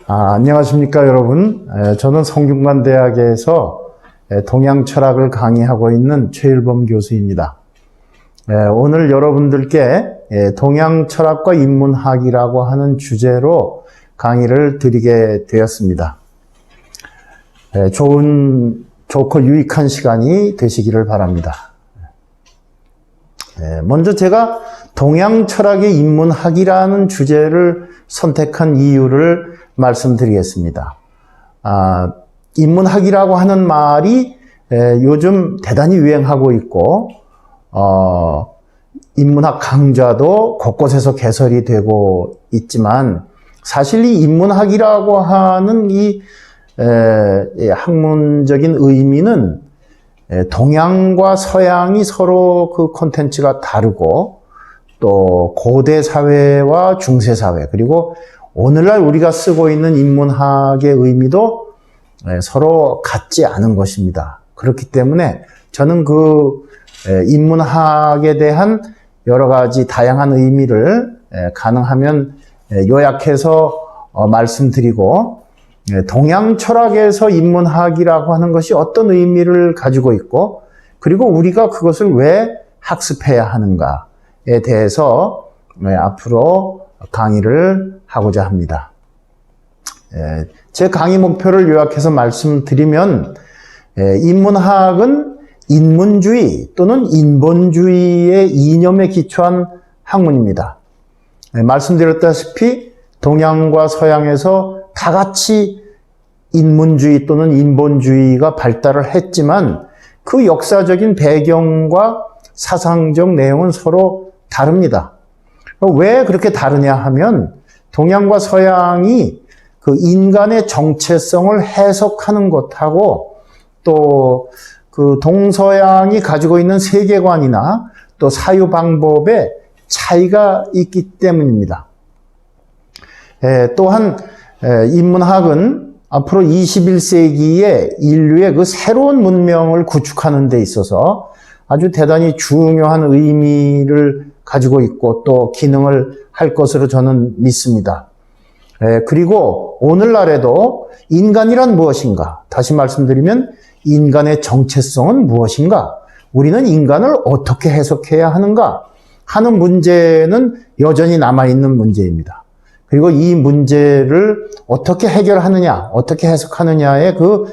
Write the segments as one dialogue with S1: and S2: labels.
S1: 안녕하십니까 여러분. 저는 성균관대학에서 동양철학을 강의하고 있는 최일범 교수입니다. 오늘 여러분들께 동양철학과 인문학이라고 하는 주제로 강의를 드리게 되었습니다. 좋고 유익한 시간이 되시기를 바랍니다. 먼저 제가 동양철학의 인문학이라는 주제를 선택한 이유를 말씀드리겠습니다. 인문학이라고 하는 말이 요즘 대단히 유행하고 있고, 인문학 강좌도 곳곳에서 개설이 되고 있지만, 사실 이 인문학이라고 하는 이 학문적인 의미는 동양과 서양이 서로 그 콘텐츠가 다르고, 또 고대 사회와 중세 사회, 그리고 오늘날 우리가 쓰고 있는 인문학의 의미도 서로 같지 않은 것입니다. 그렇기 때문에 저는 그 인문학에 대한 여러 가지 다양한 의미를 가능하면 요약해서 말씀드리고, 동양 철학에서 인문학이라고 하는 것이 어떤 의미를 가지고 있고, 그리고 우리가 그것을 왜 학습해야 하는가에 대해서 앞으로 강의를 하고자 합니다. 제 강의 목표를 요약해서 말씀드리면, 인문학은 인문주의 또는 인본주의의 이념에 기초한 학문입니다. 말씀드렸다시피 동양과 서양에서 다 같이 인문주의 또는 인본주의가 발달을 했지만 그 역사적인 배경과 사상적 내용은 서로 다릅니다. 왜 그렇게 다르냐 하면 동양과 서양이 그 인간의 정체성을 해석하는 것하고 또 그 동서양이 가지고 있는 세계관이나 또 사유 방법에 차이가 있기 때문입니다. 또한 인문학은 앞으로 21세기에 인류의 그 새로운 문명을 구축하는 데 있어서 아주 대단히 중요한 의미를 가지고 있고 또 기능을 할 것으로 저는 믿습니다. 그리고 오늘날에도 인간이란 무엇인가? 다시 말씀드리면 인간의 정체성은 무엇인가? 우리는 인간을 어떻게 해석해야 하는가? 하는 문제는 여전히 남아있는 문제입니다. 그리고 이 문제를 어떻게 해결하느냐, 어떻게 해석하느냐의 그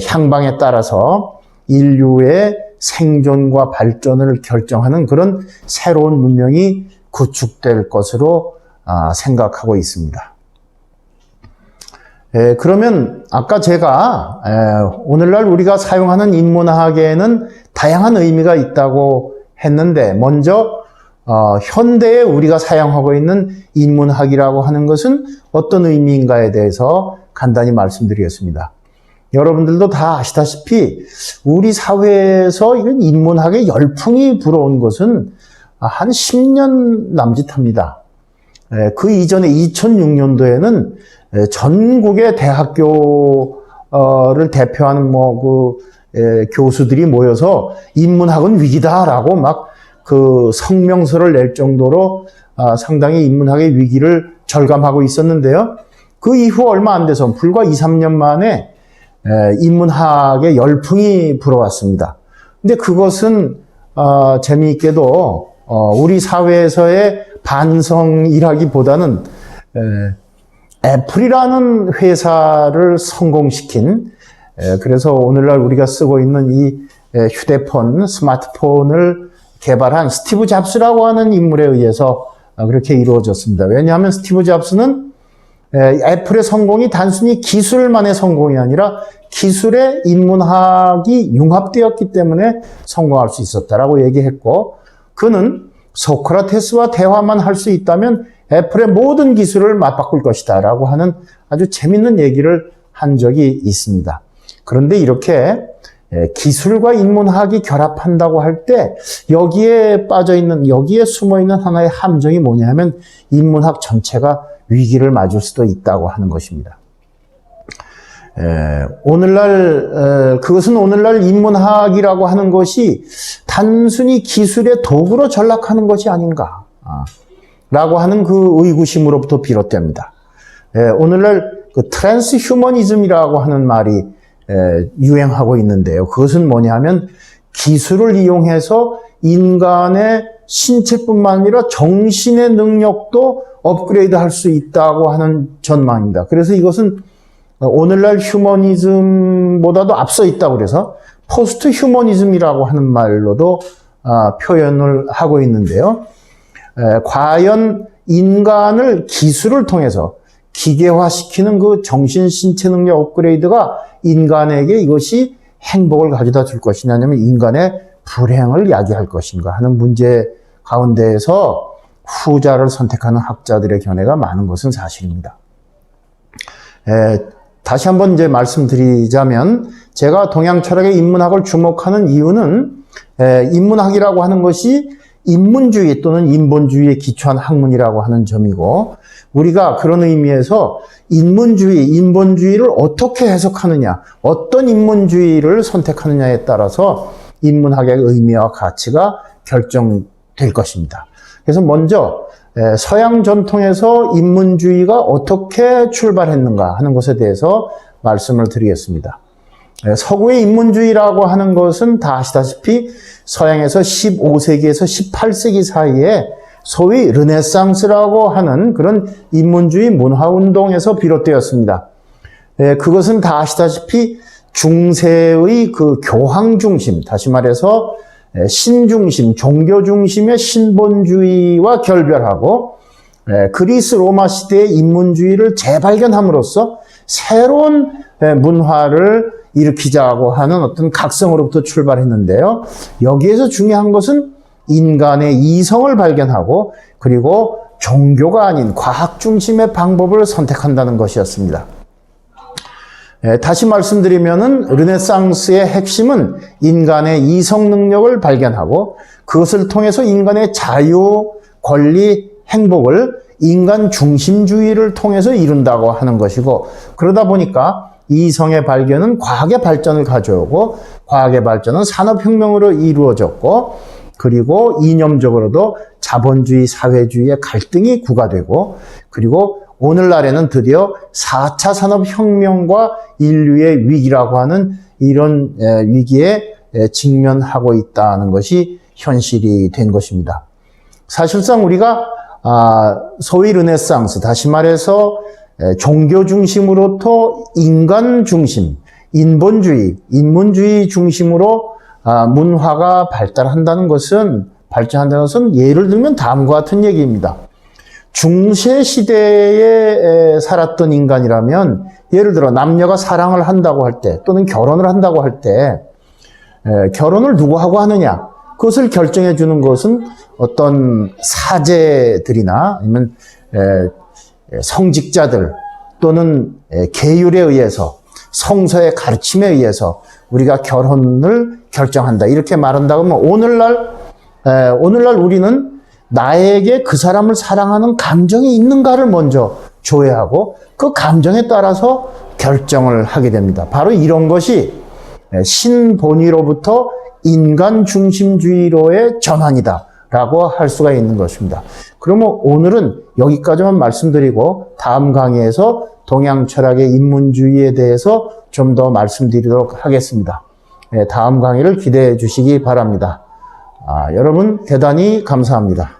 S1: 향방에 따라서 인류의 생존과 발전을 결정하는 그런 새로운 문명이 구축될 것으로 생각하고 있습니다. 그러면 아까 제가 오늘날 우리가 사용하는 인문학에는 다양한 의미가 있다고 했는데, 먼저 현대에 우리가 사용하고 있는 인문학이라고 하는 것은 어떤 의미인가에 대해서 간단히 말씀드리겠습니다. 여러분들도 다 아시다시피 우리 사회에서 이런 인문학의 열풍이 불어온 것은 한 10년 남짓합니다. 그 이전에 2006년도에는 전국의 대학교를 대표하는 교수들이 모여서 인문학은 위기다라고 막 그 성명서를 낼 정도로 상당히 인문학의 위기를 절감하고 있었는데요. 그 이후 얼마 안 돼서 불과 2, 3년 만에 인문학의 열풍이 불어왔습니다. 근데 그것은 재미있게도 우리 사회에서의 반성이라기보다는 애플이라는 회사를 성공시킨, 그래서 오늘날 우리가 쓰고 있는 이 휴대폰, 스마트폰을 개발한 스티브 잡스라고 하는 인물에 의해서 그렇게 이루어졌습니다. 왜냐하면 스티브 잡스는 애플의 성공이 단순히 기술만의 성공이 아니라 기술에 인문학이 융합되었기 때문에 성공할 수 있었다라고 얘기했고, 그는 소크라테스와 대화만 할 수 있다면 애플의 모든 기술을 맞바꿀 것이다 라고 하는 아주 재밌는 얘기를 한 적이 있습니다. 그런데 이렇게 기술과 인문학이 결합한다고 할 때 여기에 여기에 숨어있는 하나의 함정이 뭐냐면 인문학 전체가 위기를 맞을 수도 있다고 하는 것입니다. 그것은 오늘날 인문학이라고 하는 것이 단순히 기술의 도구로 전락하는 것이 아닌가 라고 하는 그 의구심으로부터 비롯됩니다. 오늘날 그 트랜스 휴머니즘이라고 하는 말이 유행하고 있는데요. 그것은 뭐냐면 기술을 이용해서 인간의 신체뿐만 아니라 정신의 능력도 업그레이드 할 수 있다고 하는 전망입니다. 그래서 이것은 오늘날 휴머니즘보다도 앞서 있다고 그래서 포스트 휴머니즘이라고 하는 말로도 표현을 하고 있는데요. 과연 인간을 기술을 통해서 기계화시키는 그 정신 신체 능력 업그레이드가 인간에게 이것이 행복을 가져다 줄 것이냐 아니면 인간의 불행을 야기할 것인가 하는 문제 가운데에서 후자를 선택하는 학자들의 견해가 많은 것은 사실입니다. 다시 한번 이제 말씀드리자면 제가 동양 철학의 인문학을 주목하는 이유는 인문학이라고 하는 것이 인문주의 또는 인본주의에 기초한 학문이라고 하는 점이고 우리가 그런 의미에서 인문주의, 인본주의를 어떻게 해석하느냐, 어떤 인문주의를 선택하느냐에 따라서 인문학의 의미와 가치가 결정될 것입니다. 그래서 먼저 서양 전통에서 인문주의가 어떻게 출발했는가 하는 것에 대해서 말씀을 드리겠습니다. 서구의 인문주의라고 하는 것은 다 아시다시피 서양에서 15세기에서 18세기 사이에 소위 르네상스라고 하는 그런 인문주의 문화운동에서 비롯되었습니다. 그것은 다 아시다시피 중세의 그 교황 중심, 다시 말해서 신중심, 종교 중심의 신본주의와 결별하고 그리스 로마 시대의 인문주의를 재발견함으로써 새로운 문화를 일으키자고 하는 어떤 각성으로부터 출발했는데요. 여기에서 중요한 것은 인간의 이성을 발견하고 그리고 종교가 아닌 과학 중심의 방법을 선택한다는 것이었습니다. 다시 말씀드리면은 르네상스의 핵심은 인간의 이성 능력을 발견하고 그것을 통해서 인간의 자유, 권리, 행복을 인간 중심주의를 통해서 이룬다고 하는 것이고 그러다 보니까 이성의 발견은 과학의 발전을 가져오고 과학의 발전은 산업혁명으로 이루어졌고 그리고 이념적으로도 자본주의, 사회주의의 갈등이 구가되고 그리고 오늘날에는 드디어 4차 산업혁명과 인류의 위기라고 하는 이런 위기에 직면하고 있다는 것이 현실이 된 것입니다. 사실상 우리가 소위 르네상스, 다시 말해서 종교 중심으로부터 인간 중심, 인문주의 중심으로 문화가 발전한다는 것은 예를 들면 다음과 같은 얘기입니다. 중세 시대에 살았던 인간이라면 예를 들어 남녀가 사랑을 한다고 할 때 또는 결혼을 한다고 할 때 결혼을 누구하고 하느냐 그것을 결정해 주는 것은 어떤 사제들이나 아니면 성직자들 또는 계율에 의해서 성서의 가르침에 의해서 우리가 결혼을 결정한다 이렇게 말한다고 하면 오늘날 우리는 나에게 그 사람을 사랑하는 감정이 있는가를 먼저 조회하고 그 감정에 따라서 결정을 하게 됩니다. 바로 이런 것이 신본위로부터 인간 중심주의로의 전환이다라고 할 수가 있는 것입니다. 그러면 오늘은 여기까지만 말씀드리고 다음 강의에서 동양 철학의 인문주의에 대해서 좀 더 말씀드리도록 하겠습니다. 다음 강의를 기대해 주시기 바랍니다. 여러분 대단히 감사합니다.